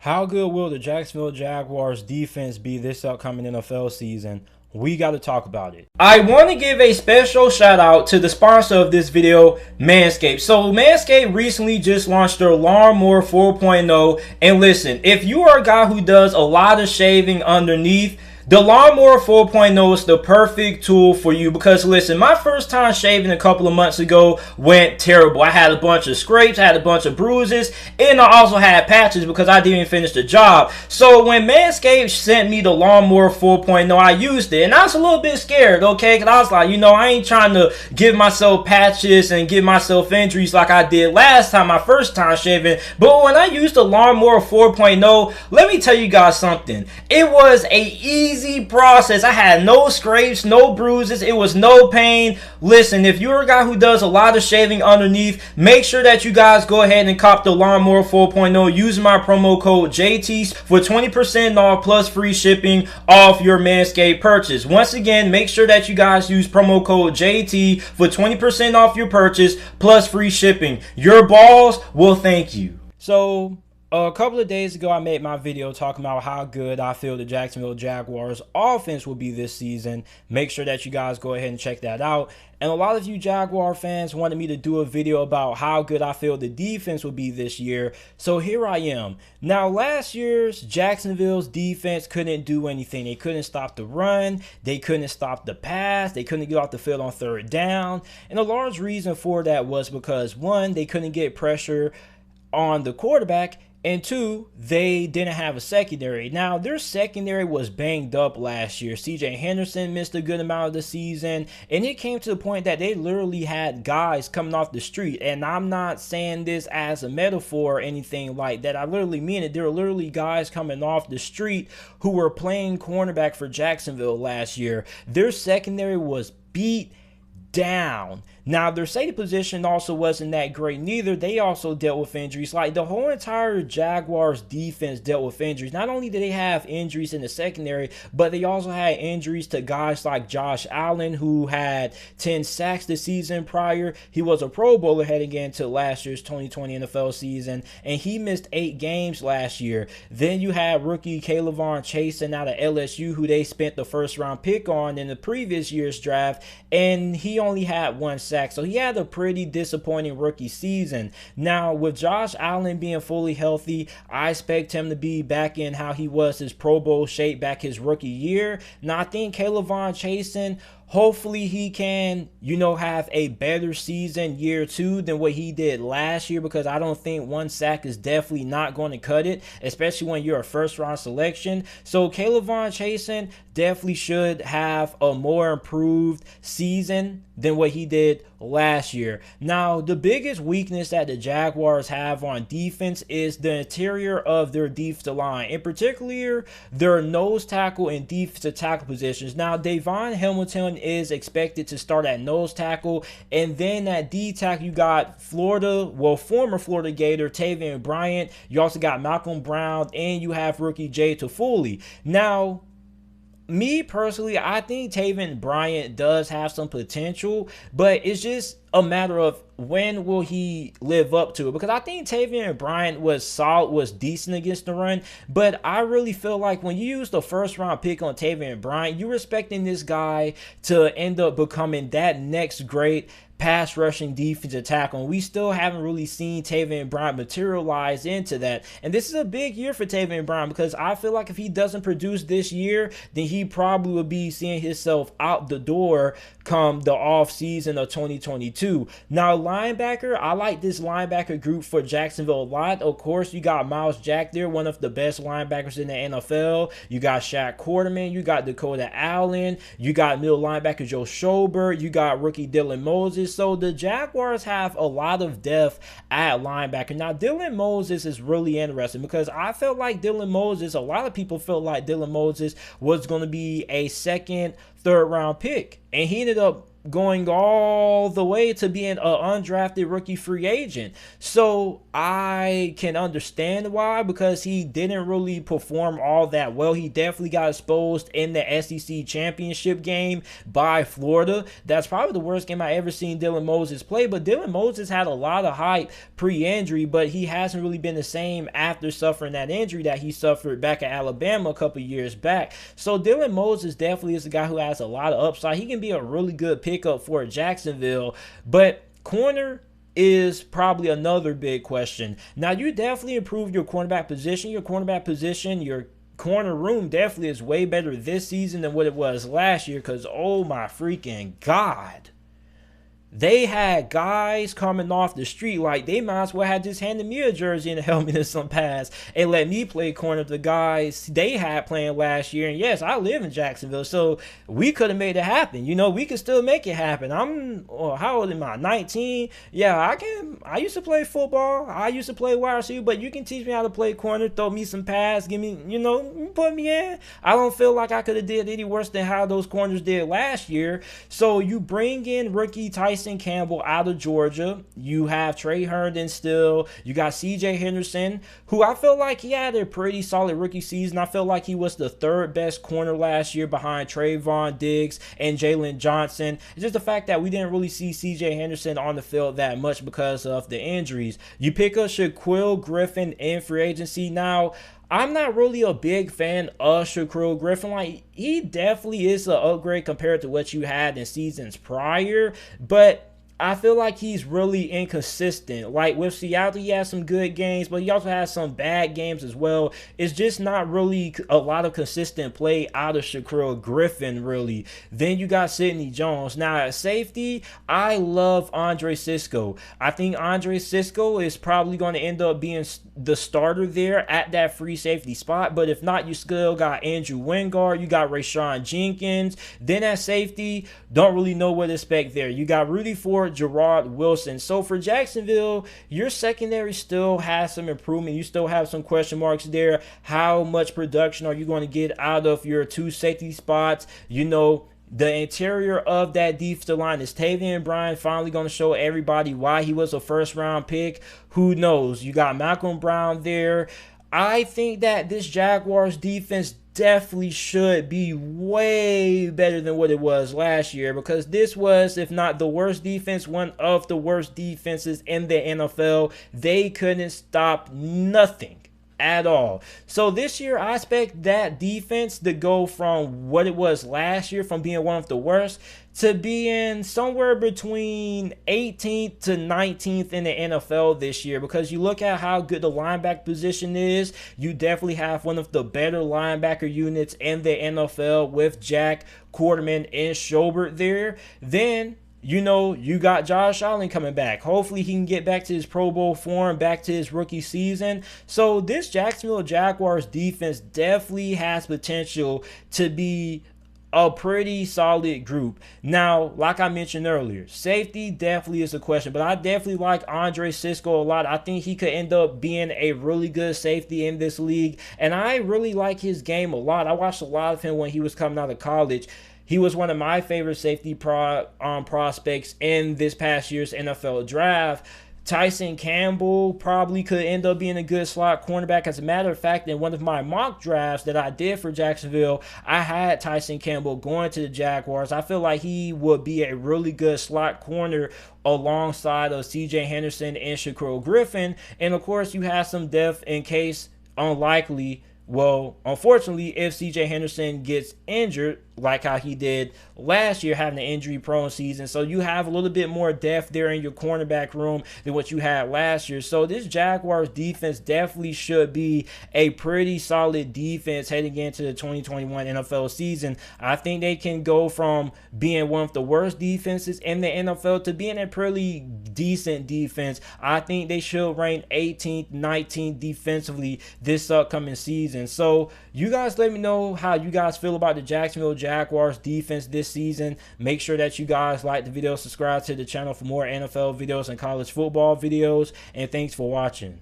How good will the Jacksonville Jaguars defense be this upcoming NFL season? We got to talk about it. I want to give a special shout out to the sponsor of this video, Manscaped. So Manscaped recently just launched their Lawnmower 4.0. And listen, if you are a guy who does a lot of shaving underneath, the Lawnmower 4.0 is the perfect tool for you because listen, my first time shaving a couple of months ago went terrible. I had a bunch of scrapes, I had a bunch of bruises, and I also had patches because I didn't finish the job. So when Manscaped sent me the Lawnmower 4.0, I used it, and I was a little bit scared, okay? Because I was like, I ain't trying to give myself patches and give myself injuries like I did last time, my first time shaving. But when I used the Lawnmower 4.0, let me tell you guys something. It was a easy process. I had no scrapes, no bruises. It was no pain. Listen, if you're a guy who does a lot of shaving underneath, make sure that you guys go ahead and cop the Lawnmower 4.0 using my promo code JT for 20% off plus free shipping off your Manscaped purchase. Once again, make sure that you guys use promo code JT for 20% off your purchase plus free shipping. Your balls will thank you. So a couple of days ago, I made my video talking about how good I feel the Jacksonville Jaguars offense will be this season. Make sure that you guys go ahead and check that out. And a lot of you Jaguar fans wanted me to do a video about how good I feel the defense will be this year. So here I am. Now, last year's Jacksonville's defense couldn't do anything. They couldn't stop the run. They couldn't stop the pass. They couldn't get off the field on third down. And a large reason for that was because, one, they couldn't get pressure on the quarterback, and two, they didn't have a secondary. Now, their secondary was banged up last year. CJ Henderson missed a good amount of the season, and it came to the point that they literally had guys coming off the street. And I'm not saying this as a metaphor or anything like that. I literally mean it. There were literally guys coming off the street who were playing cornerback for Jacksonville last year. Their secondary was beat down. Now, their safety position also wasn't that great neither. They also dealt with injuries. Like, the whole entire Jaguars defense dealt with injuries. Not only did they have injuries in the secondary, but they also had injuries to guys like Josh Allen, who had 10 sacks the season prior. He was a Pro Bowler heading into last year's 2020 NFL season, and he missed 8 games last year. Then you had rookie Kayvon Chasen out of LSU, who they spent the first round pick on in the previous year's draft, and he only had 1 sack. So he had a pretty disappointing rookie season. Now, with Josh Allen being fully healthy, I expect him to be back in how he was his Pro Bowl shape back his rookie year. Now, I think Kayvon Chasen, hopefully he can, have a better season year 2 than what he did last year, because I don't think 1 sack is definitely not going to cut it, especially when you're a first-round selection. So Kayvon Chasen definitely should have a more improved season than what he did last year. Now, the biggest weakness that the Jaguars have on defense is the interior of their defensive line, in particular their nose tackle and defensive tackle positions. Now, Davon Hamilton is expected to start at nose tackle, and then at D tackle you got former Florida Gator Taven Bryant. You also got Malcolm Brown, and you have rookie Jay Toffoli. Now, me personally, I think Taven Bryant does have some potential, but it's just a matter of when will he live up to it, because I think Taven Bryant was solid, was decent against the run, but I really feel like when you use the first round pick on Taven Bryant, you're expecting this guy to end up becoming that next great pass rushing defensive tackle, and we still haven't really seen Taven Bryant materialize into that. And this is a big year for Taven Bryant, because I feel like if he doesn't produce this year, then he probably will be seeing himself out the door come the off season of 2022. Now, linebacker, I like this linebacker group for Jacksonville a lot. Of course, you got Miles Jack there, one of the best linebackers in the NFL. You got Shaq Quarterman, you got Dakota Allen, you got middle linebacker Joe Schobert, you got rookie Dylan Moses. So the Jaguars have a lot of depth at linebacker. Now, Dylan Moses is really interesting, because I felt like Dylan Moses, a lot of people felt like Dylan Moses was going to be a second, third round pick, and he ended up going all the way to being an undrafted rookie free agent. So I can understand why, because he didn't really perform all that well. He definitely got exposed in the SEC championship game by Florida. That's probably the worst game I ever seen Dylan Moses play, but Dylan Moses had a lot of hype pre-injury, but he hasn't really been the same after suffering that injury that he suffered back at Alabama a couple years back. So Dylan Moses definitely is a guy who has a lot of upside. He can be a really good pickup for Jacksonville, but corner is probably another big question. Now, you definitely improved your cornerback position. Your corner room definitely is way better this season than what it was last year, because oh my freaking God, they had guys coming off the street like they might as well have just handed me a jersey and a helmet and some pads and let me play corner the guys they had playing last year. And yes, I live in Jacksonville, so we could have made it happen. You know, we could still make it happen. How old am I? 19? Yeah, I used to play football. I used to play wide receiver, but you can teach me how to play corner, throw me some pads, give me, put me in. I don't feel like I could have did any worse than how those corners did last year. So you bring in rookie Tyson Campbell out of Georgia. You have Trey Herndon still. You got CJ Henderson, who I feel like he had a pretty solid rookie season. I feel like he was the third best corner last year behind Trayvon Diggs and Jalen Johnson. It's just the fact that we didn't really see CJ Henderson on the field that much because of the injuries. You pick up Shaquill Griffin in free agency. Now, I'm not really a big fan of Shaquill Griffin. Like, he definitely is an upgrade compared to what you had in seasons prior, but I feel like he's really inconsistent. Like with Seattle, he has some good games, but he also has some bad games as well. It's just not really a lot of consistent play out of Shaquill Griffin, really. Then you got Sidney Jones. Now at safety, I love Andre Cisco. I think Andre Cisco is probably going to end up being the starter there at that free safety spot. But if not, you still got Andrew Wingard. You got Rayshawn Jenkins. Then at safety, don't really know what to expect there. You got Rudy Ford, Gerard Wilson. So for Jacksonville, your secondary still has some improvement. You still have some question marks there. How much production are you going to get out of your two safety spots? The interior of that defensive line, is Tavian Bryan finally going to show everybody why he was a first-round pick? Who knows? You got Malcolm Brown there. I think that this Jaguars defense definitely should be way better than what it was last year, because this was, if not the worst defense, one of the worst defenses in the NFL. They couldn't stop nothing at all. So this year, I expect that defense to go from what it was last year, from being one of the worst, to being somewhere between 18th to 19th in the NFL this year, because you look at how good the linebacker position is. You definitely have one of the better linebacker units in the NFL with Jack, Quarterman, and Schobert there. Then you got Josh Allen coming back. Hopefully he can get back to his Pro Bowl form, back to his rookie season. So this Jacksonville Jaguars defense definitely has potential to be a pretty solid group. Now, like I mentioned earlier, safety definitely is a question, but I definitely like Andre Cisco a lot. I think he could end up being a really good safety in this league, and I really like his game a lot. I watched a lot of him when he was coming out of college. He was one of my favorite safety prospects in this past year's NFL draft. Tyson Campbell probably could end up being a good slot cornerback. As a matter of fact, in one of my mock drafts that I did for Jacksonville, I had Tyson Campbell going to the Jaguars. I feel like he would be a really good slot corner alongside of CJ Henderson and Shaquill Griffin. And of course, you have some depth in case, unfortunately, if CJ Henderson gets injured, like how he did last year, having an injury-prone season. So you have a little bit more depth there in your cornerback room than what you had last year. So this Jaguars defense definitely should be a pretty solid defense heading into the 2021 NFL season. I think they can go from being one of the worst defenses in the NFL to being a pretty decent defense. I think they should rank 18th, 19th defensively this upcoming season. So you guys let me know how you guys feel about the Jacksonville Jaguars defense this season. Make sure that you guys like the video, subscribe to the channel for more NFL videos and college football videos, and thanks for watching.